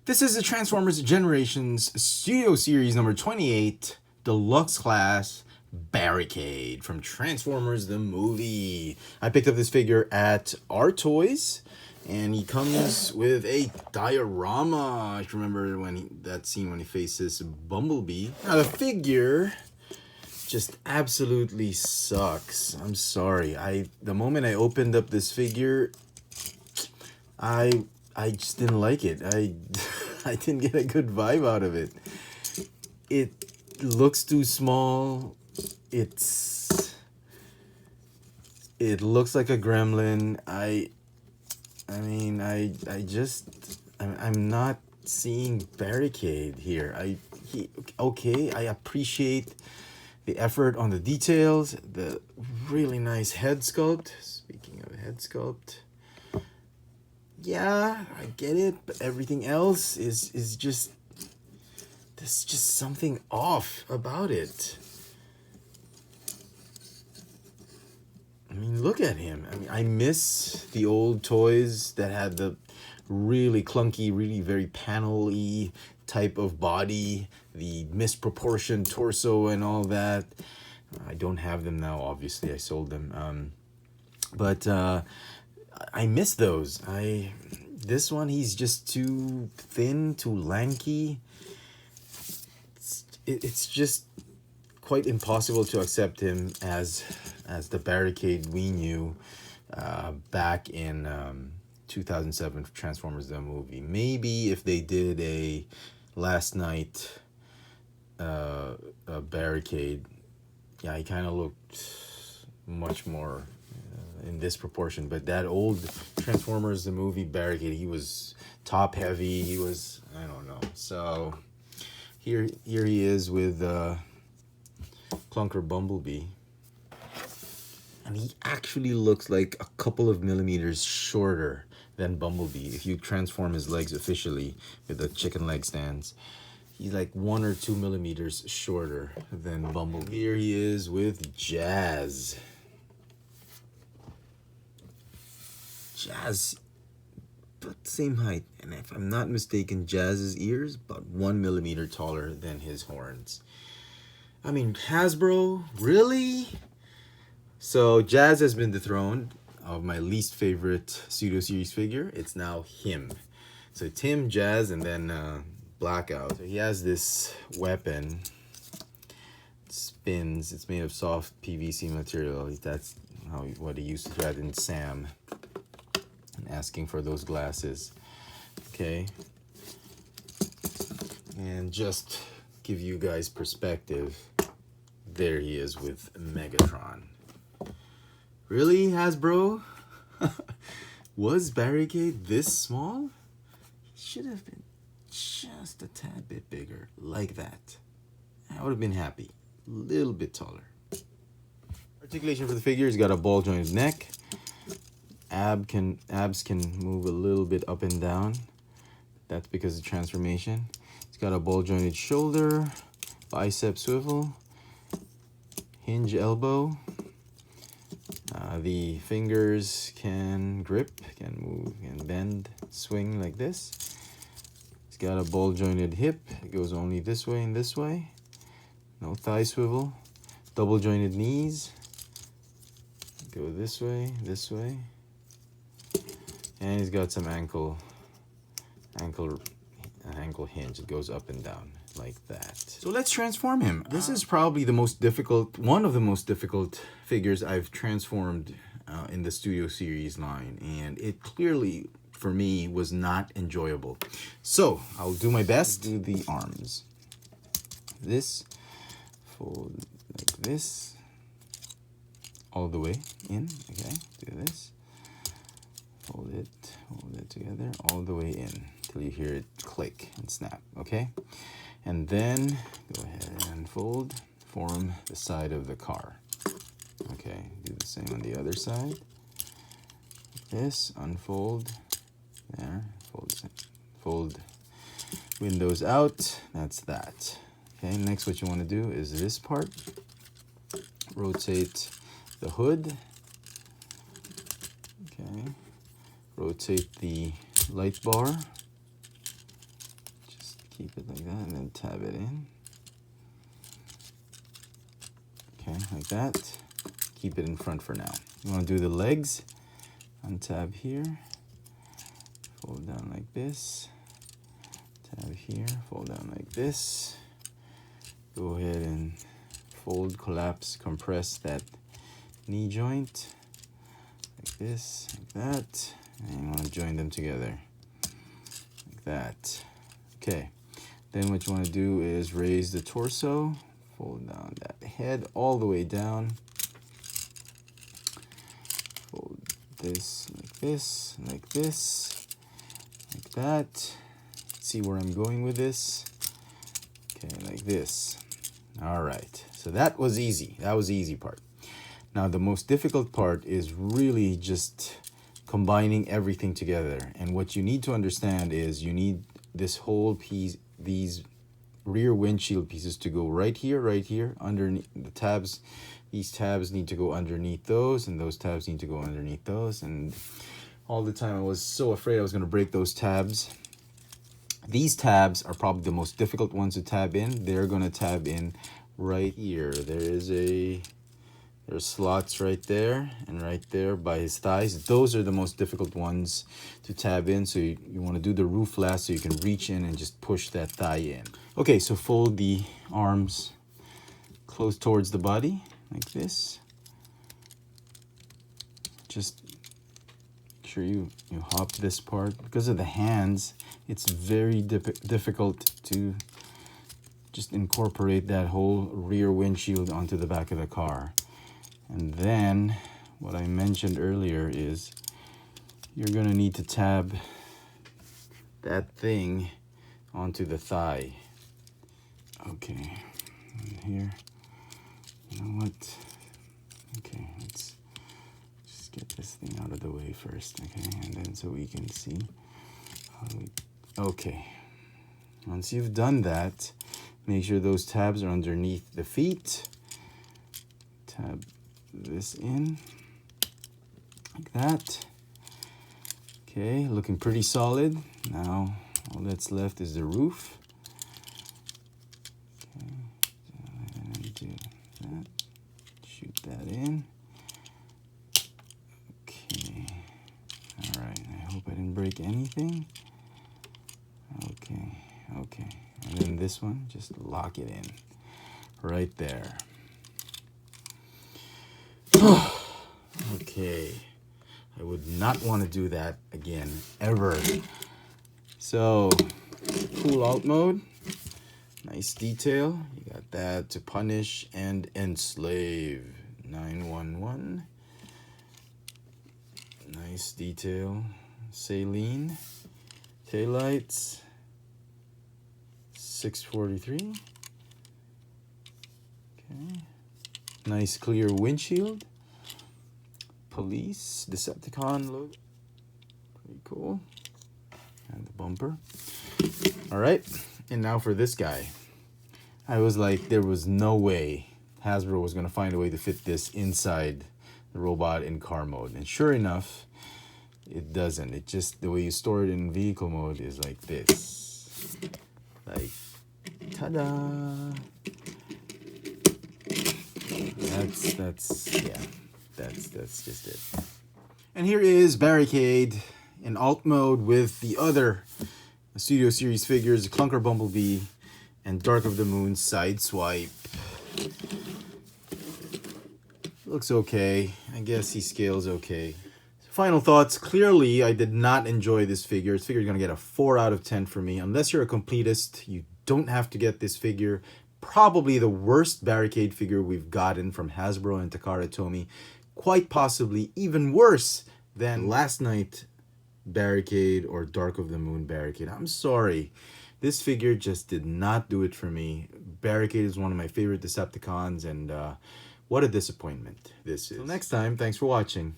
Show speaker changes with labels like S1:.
S1: This is the Transformers Generations Studio Series number 28, Deluxe Class Barricade from Transformers the movie. I picked up this figure at Our Toys, and he comes with a diorama. I remember that scene when he faces Bumblebee. Now the figure just absolutely sucks. I'm sorry. The moment I opened up this figure, I just didn't like it. I didn't get a good vibe out of it. It looks too small. It looks like a gremlin. I'm not seeing Barricade here. I appreciate the effort on the details, the really nice head sculpt. Speaking of head sculpt, yeah, I get it, but everything else is just, there's just something off about it. I mean, look at him. I mean, I miss the old toys that had the really clunky, really very panel-y type of body, the misproportioned torso and all that. I don't have them now, obviously. I sold them. But I miss those. This one, he's just too thin, too lanky. It's just quite impossible to accept him as the Barricade we knew back in 2007 Transformers the movie. Maybe if they did a last night Barricade, yeah, he kind of looked much more in this proportion. But that old Transformers the movie Barricade, he was top heavy. He was, I don't know. So here he is with Clunker Bumblebee. And he actually looks like a couple of millimeters shorter than Bumblebee. If you transform his legs officially with the chicken leg stands, he's like 1 or 2 millimeters shorter than Bumblebee. Here he is with Jazz. Jazz, about the same height. And if I'm not mistaken, Jazz's ears about 1 millimeter taller than his horns. I mean, Hasbro, really? So Jazz has been dethroned of my least favorite Studio Series figure. It's now him. So it's him, Jazz, and then Blackout. So he has this weapon. It spins. It's made of soft PVC material. That's what he used to do in Sam. And asking for those glasses. Okay. And just give you guys perspective. There he is with Megatron. Really, Hasbro? Was Barricade this small? He should have been just a tad bit bigger, like that. I would have been happy. A little bit taller. Articulation for the figure, he's got a ball jointed neck. Abs can move a little bit up and down. That's because of transformation. He's got a ball jointed shoulder, bicep swivel, hinge elbow. The fingers can grip, can move, can bend, swing like this. He's got a ball jointed hip. It goes only this way and this way. No thigh swivel. Double jointed knees. Go this way, this way. And he's got some ankle hinge. It goes up and down like that. So let's transform him. This is probably the most difficult, one of the most difficult figures I've transformed in the Studio Series line. And it clearly, for me, was not enjoyable. So I'll do my best. Do the arms. This, fold like this, all the way in, okay? Do this. Hold it together all the way in till you hear it click and snap, okay? And then go ahead and fold, form the side of the car. Okay, do the same on the other side. This, unfold, there, fold windows out, that's that. Okay, next what you want to do is this part. Rotate the hood. Okay. Rotate the light bar. Keep it like that and then tab it in. Okay, like that. Keep it in front for now. You want to do the legs? Untab here. Fold down like this. Tab here. Fold down like this. Go ahead and fold, collapse, compress that knee joint. Like this, like that. And you want to join them together. Like that. Okay. Then what you want to do is raise the torso. Fold down that head all the way down. Fold this, like that. See where I'm going with this? Okay, like this. All right, so that was easy. That was the easy part. Now the most difficult part is really just combining everything together. And what you need to understand is you need this whole piece, these rear windshield pieces to go right here, underneath the tabs. These tabs need to go underneath those, and those tabs need to go underneath those. And all the time I was so afraid I was going to break those tabs. These tabs are probably the most difficult ones to tab in. They're going to tab in right here. There's slots right there and right there by his thighs. Those are the most difficult ones to tab in. So you want to do the roof last so you can reach in and just push that thigh in. Okay, so fold the arms close towards the body like this. Just make sure you hop this part. Because of the hands, it's very difficult to just incorporate that whole rear windshield onto the back of the car. And then what I mentioned earlier is you're going to need to tab that thing onto the thigh. Okay, and here, you know what? Okay, let's just get this thing out of the way first, okay? And then so we can see how okay. Once you've done that, make sure those tabs are underneath the feet. Tab this in like that. Okay, looking pretty solid. Now all that's left is the roof. Okay, and do that. Shoot that in. Okay. All right. I hope I didn't break anything. Okay. Okay. And then this one, just lock it in right there. Okay, I would not want to do that again, ever. So, cool alt mode, nice detail. You got that to punish and enslave. 911, nice detail. Saleen, taillights, 643. Okay, nice clear windshield. Police, Decepticon logo. Pretty cool. And the bumper. All right, and now for this guy. I was like, there was no way Hasbro was going to find a way to fit this inside the robot in car mode. And sure enough, it doesn't. It just, the way you store it in vehicle mode is like this. Like, ta-da! That's just it. And here is Barricade in alt mode with the other Studio Series figures, Clunker Bumblebee and Dark of the Moon Sideswipe. Looks okay. I guess he scales okay. Final thoughts. Clearly, I did not enjoy this figure. This figure is going to get a 4 out of 10 for me. Unless you're a completist, you don't have to get this figure. Probably the worst Barricade figure we've gotten from Hasbro and Takara Tomy. Quite possibly even worse than last night Barricade or Dark of the Moon Barricade. I'm sorry. This figure just did not do it for me. Barricade is one of my favorite Decepticons, and what a disappointment this is. Till next time, thanks for watching.